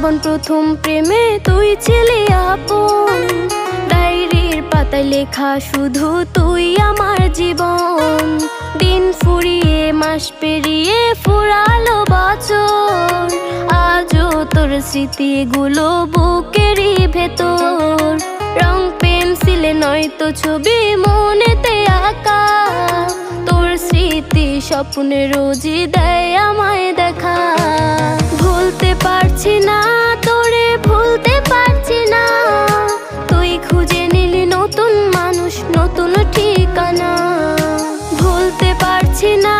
জীবন প্রথম প্রেমে তুই ছিলি আপন, ডায়েরির পাতায় লেখা শুধু তুই আমার জীবন। দিন ফুরিয়ে মাস পেরিয়ে ফুরালো বছর, আজও তোর স্মৃতিগুলো বুকেরই ভেতর। রং পেন্সিলে নয়তো ছবি মনেতে আঁকা, তোর স্মৃতি স্বপ্নে রোজই দেয় আমায় দেখা। ভুলতে পারছি না তোরে, ভুলতে পারছি না, তুই খুঁজে নিলি নতুন মানুষ, নতুন ঠিকানা। ভুলতে পারছি না